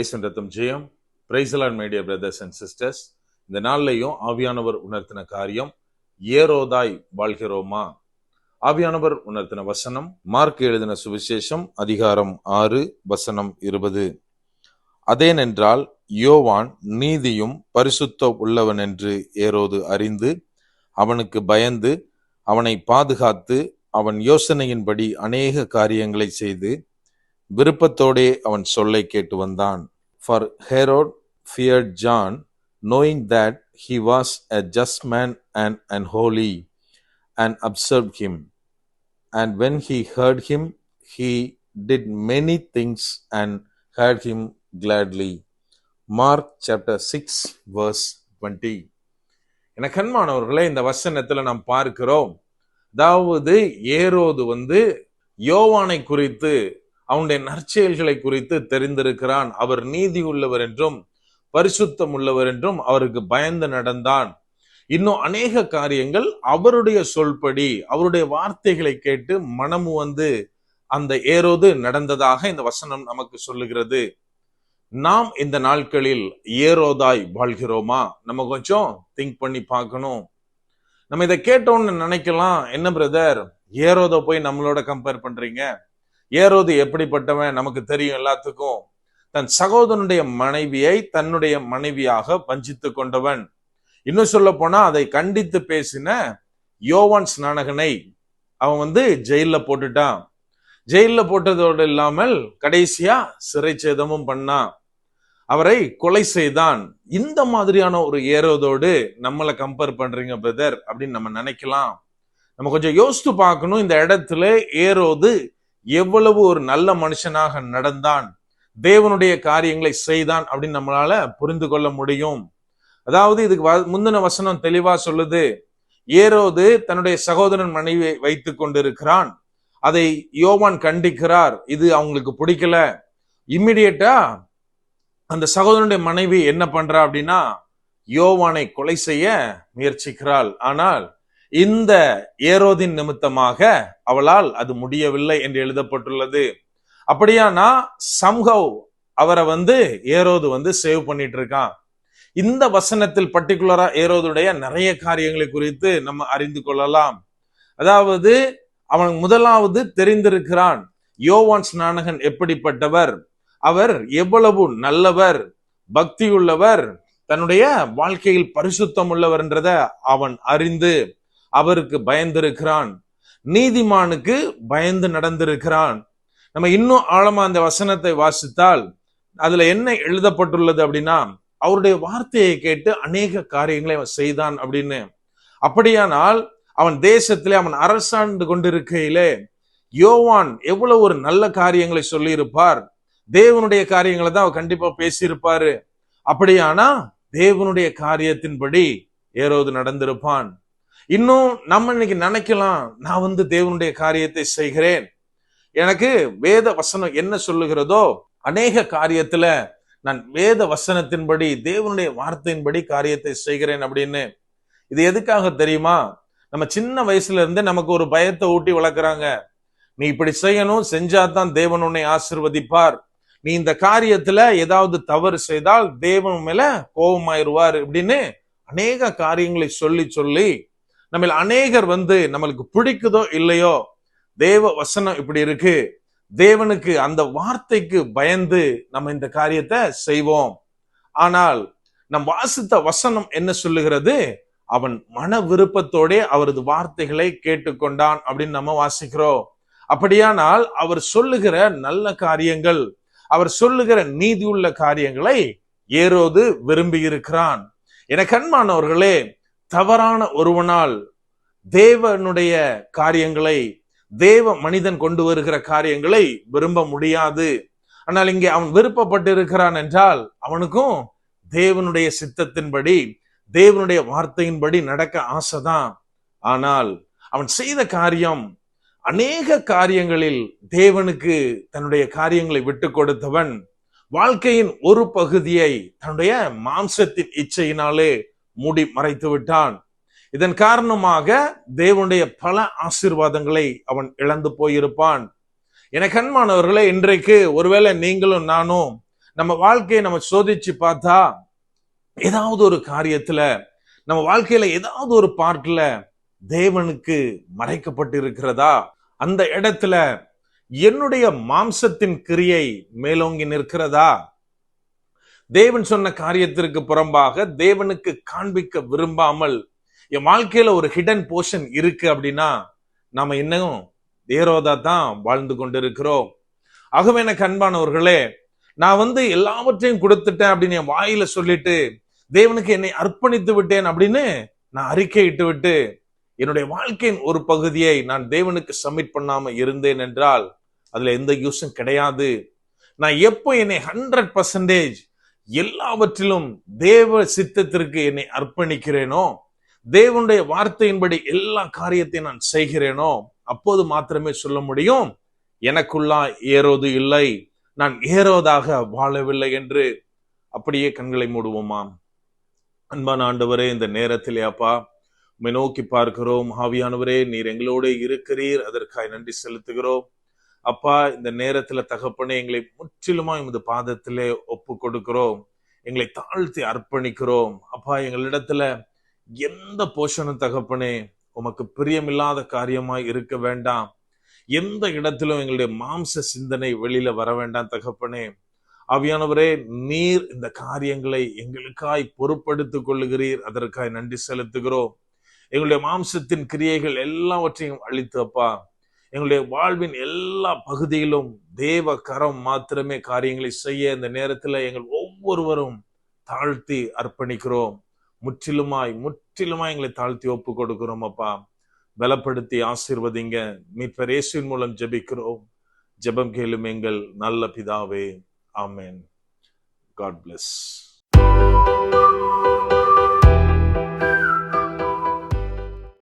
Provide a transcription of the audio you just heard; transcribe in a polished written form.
இயேசுவின் ரத்தம் ஜெயம். Praise the Lord my dear brothers and sisters. இந்த நாள்லையும் ஆவியானவர் உணர்த்தின காரியம், ஏரோதாய் வாழ்கிறோமா. ஆவியானவர் உணர்த்தின வசனம் மார்க் எழுதின சுவிசேஷம் அதிகாரம் 6 வசனம் 20. அதேனென்றால் யோவான் நீதியும் பரிசுத்த உள்ளவன் என்று ஏரோது அறிந்து அவனுக்கு பயந்து அவனை பாதுகாத்து அவன் யோசனையின்படி அநேக காரியங்களை செய்து விருப்பத்தோடே அவன் சொல்லை கேட்டு வந்தான். For Herod feared John, knowing that he was a just man and holy, and observed him. And when he heard him, he did many things and heard him gladly. Mark chapter 6 verse 20. என கண்மானவர்களே, இந்த வசனத்துல நாம் பார்க்கிறோம், அதாவது ஏரோது யோவானை குறித்து, அவனுடைய நற்செயல்களை குறித்து தெரிந்திருக்கிறான். அவர் நீதி உள்ளவர் என்றும் பரிசுத்தம் உள்ளவர் என்றும் அவருக்கு பயந்து நடந்தான். இன்னும் அநேக காரியங்கள் அவருடைய சொல்படி, அவருடைய வார்த்தைகளை கேட்டு மனமு அந்த ஏரோது நடந்ததாக இந்த வசனம் நமக்கு சொல்லுகிறது. நாம் இந்த நாட்களில் ஏரோதாய் வாழ்கிறோமா? நம்ம கொஞ்சம் திங்க் பண்ணி பார்க்கணும். நம்ம இதை கேட்டோன்னு நினைக்கலாம், என்ன பிரதர் ஏரோதை போய் நம்மளோட கம்பேர் பண்றீங்க? ஏரோது எப்படிப்பட்டவன் நமக்கு தெரியும் எல்லாத்துக்கும். தன் சகோதரனுடைய மனைவியை தன்னுடைய மனைவியாக வஞ்சித்து கொண்டவன். இன்னும் சொல்ல போனா அதை கண்டித்து பேசின யோவான் ஸ்நானகனை அவன் ஜெயில போட்டுட்டான். ஜெயில போட்டதோடு இல்லாமல் கடைசியா சிறைச்சேதமும் பண்ணான். அவரை கொலை செய்தான். இந்த மாதிரியான ஒரு ஏரோதோடு நம்மளை கம்பேர் பண்றீங்க பிரதர் அப்படின்னு நம்ம நினைக்கலாம். நம்ம கொஞ்சம் யோசித்து பார்க்கணும், இந்த இடத்துல ஏரோது எவ்வளவு ஒரு நல்ல மனுஷனாக நடந்தான், தேவனுடைய காரியங்களை செய்தான் அப்படின்னு நம்மளால புரிந்து கொள்ள முடியும். அதாவது இதுக்கு முந்தின வசனம் தெளிவா சொல்லுது, ஏரோது தன்னுடைய சகோதரன் மனைவியை வைத்துக் கொண்டிருக்கிறான். அதை யோவான் கண்டிக்கிறார். இது அவங்களுக்கு பிடிக்கல. இம்மிடியேட்டா அந்த சகோதரனுடைய மனைவி என்ன பண்றா அப்படின்னா யோவானை கொலை செய்ய முயற்சிக்கிறாள். ஆனால் இந்த ஏரோதின் நிமித்தமாக அவளால் அது முடியவில்லை என்று எழுதப்பட்டுள்ளது. அப்படியானா சம்ஹவ் அவரை ஏரோது சேவ் பண்ணிட்டு இருக்கான். இந்த வசனத்தில் பர்டிகுலரா ஏரோதுடைய நிறைய காரியங்களை குறித்து நம்ம அறிந்து கொள்ளலாம். அதாவது அவன் முதலாவது தெரிந்திருக்கிறான் யோவான் ஸ்நானகன் எப்படிப்பட்டவர், அவர் எவ்வளவு நல்லவர், பக்தி உள்ளவர், தன்னுடைய வாழ்க்கையில் பரிசுத்தம் உள்ளவர் என்றதை அவன் அறிந்து அவருக்கு பயந்திருக்கிறான். நீதிமானுக்கு பயந்து நடந்திருக்கிறான். நம்ம இன்னும் ஆழமா அந்த வசனத்தை வாசித்தால் அதுல என்ன எழுதப்பட்டுள்ளது அப்படின்னா, அவருடைய வார்த்தையை கேட்டு அநேக காரியங்களை அவன் செய்தான் அப்படின்னு. அப்படியானால் அவன் தேசத்திலே அவன் அரசாண்டு கொண்டிருக்கையிலே யோவான் எவ்வளவு ஒரு நல்ல காரியங்களை சொல்லி இருப்பார், தேவனுடைய காரியங்களை தான் அவர் கண்டிப்பா பேசியிருப்பாரு. அப்படியானா தேவனுடைய காரியத்தின்படி ஏரோது நடந்திருப்பான். இன்னும் நம்ம இன்னைக்கு நினைக்கலாம், நான் தேவனுடைய காரியத்தை செய்கிறேன், எனக்கு வேத வசனம் என்ன சொல்லுகிறதோ அநேக காரியத்துல நான் வேத வசனத்தின்படி தேவனுடைய வார்த்தையின்படி காரியத்தை செய்கிறேன் அப்படின்னு. இது எதுக்காக தெரியுமா? நம்ம சின்ன வயசுல இருந்தே நமக்கு ஒரு பயத்தை ஊட்டி வளர்க்குறாங்க. நீ இப்படி செய்யணும், செஞ்சாதான் தேவன் உன்னை ஆசீர்வதிப்பார், நீ இந்த காரியத்துல ஏதாவது தவறு செய்தால் தேவன் மேல கோபமாயிருவார் அப்படின்னு அநேக காரியங்களை சொல்லி சொல்லி நம்ம அநேகர் நம்மளுக்கு பிடிக்குதோ இல்லையோ, தேவ வசனம் இப்படி இருக்கு, தேவனுக்கு அந்த வார்த்தைக்கு பயந்து நம்ம இந்த காரியத்தை செய்வோம். ஆனால் நம் வாசித்த வசனம் என்ன சொல்லுகிறது? அவன் மன விருப்பத்தோட அவரது வார்த்தைகளை கேட்டுக்கொண்டான் அப்படின்னு நம்ம வாசிக்கிறோம். அப்படியானால் அவர் சொல்லுகிற நல்ல காரியங்கள், அவர் சொல்லுகிற நீதி உள்ள காரியங்களை ஏரோது விரும்பி இருக்கிறான். என கண்மானவர்களே, தவறான ஒருவனால் தேவனுடைய காரியங்களை, தேவ மனிதன் கொண்டு வருகிற காரியங்களை விரும்ப முடியாது. ஆனால் இங்கே அவன் விருப்பப்பட்டிருக்கிறான் என்றால் அவனுக்கும் தேவனுடைய சித்தத்தின்படி, தேவனுடைய வார்த்தையின்படி நடக்க ஆசைதான். ஆனால் அவன் செய்த காரியம், அநேக காரியங்களில் தேவனுக்கு தன்னுடைய காரியங்களை விட்டு கொடுத்தவன் வாழ்க்கையின் ஒரு பகுதியை தன்னுடைய மாம்சத்தின் இச்சையினாலே மூடி மறைத்து விட்டான். இதன் காரணமாக தேவனுடைய பல ஆசீர்வாதங்களை அவன் இழந்து போயிருப்பான். என கண்மானவர்களே, இன்றைக்கு ஒருவேளை நீங்களும் நானும் நம்ம வாழ்க்கையை நம்ம சோதிச்சு பார்த்தா ஏதாவது ஒரு காரியத்துல, நம்ம வாழ்க்கையில ஏதாவது ஒரு பார்ட்ல தேவனுக்கு மறைக்கப்பட்டு இருக்கிறதா? அந்த இடத்துல என்னுடைய மாம்சத்தின் கிரியை மேலோங்கி நிற்கிறதா? தேவன் சொன்ன காரியத்திற்கு புறம்பாக தேவனுக்கு காண்பிக்க விரும்பாமல் என் வாழ்க்கையில ஒரு ஹிடன் போர்ஷன் இருக்கு அப்படின்னா நாம இன்னும் ஏரோதா தான் வாழ்ந்து கொண்டிருக்கிறோம். ஆகவே எனக்கு அன்பானவர்களே, நான் எல்லாவற்றையும் கொடுத்துட்டேன் அப்படின்னு என் வாயில சொல்லிட்டு தேவனுக்கு என்னை அர்ப்பணித்து விட்டேன் அப்படின்னு நான் அறிக்கையிட்டு விட்டு என்னுடைய வாழ்க்கையின் ஒரு பகுதியை நான் தேவனுக்கு சப்மிட் பண்ணாம இருந்தேன் என்றால் அதுல எந்த யூஸும் கிடையாது. நான் எப்போ என்னை 100% எல்லாவற்றிலும் தேவ சித்தத்திற்கு என்னை அர்ப்பணிக்கிறேனோ, தேவனுடைய வார்த்தையின்படி எல்லா காரியத்தையும் நான் செய்கிறேனோ, அப்போது மாத்திரமே சொல்ல முடியும் எனக்குள்ளா ஏரோது இல்லை, நான் ஏரோதாக வாழவில்லை என்று. அப்படியே கண்களை மூடுவோமா? அன்பான ஆண்டவரே, இந்த நேரத்திலே அப்பா உம்மை நோக்கி பார்க்கிறோம். ஆவியானவரே, நீர் எங்களோடு இருக்கிறீர், அதற்காக நன்றி செலுத்துகிறோம். அப்பா, இந்த நேரத்துல தகப்பனே எங்களை முற்றிலுமா எமது பாதத்திலே ஒப்பு கொடுக்கிறோம். எங்களை தாழ்த்தி அர்ப்பணிக்கிறோம். அப்பா, எங்களிடத்துல எந்த போஷனும் தகப்பனே உமக்கு பிரியமில்லாத காரியமாய் இருக்க வேண்டாம். எந்த இடத்திலும் எங்களுடைய மாம்ச சிந்தனை வெளியில வர வேண்டாம் தகப்பனே. ஆவியானவரே, நீர் இந்த காரியங்களை எங்களுக்காய் பொறுப்படுத்திக் கொள்ளுகிறீர், அதற்காக நன்றி செலுத்துகிறோம். எங்களுடைய மாம்சத்தின் கிரியைகள் எல்லாவற்றையும் அழித்து அப்பா, எங்களுடைய வாழ்வின் எல்லா பகுதியிலும் தேவ கரம் மாத்திரமே காரியங்களை செய்ய இந்த நேரத்துல எங்கள் ஒவ்வொருவரும் தாழ்த்தி அர்ப்பணிக்கிறோம். முற்றிலுமாய் எங்களை தாழ்த்தி ஒப்பு கொடுக்கிறோம் அப்பா. பலப்படுத்தி ஆசீர்வதிங்க. மீட்பர் இயேசுவின் மூலம் ஜெபிக்கிறோம். ஜெபம் கேளும் எங்கள் நல்ல பிதாவே. ஆமென். God bless.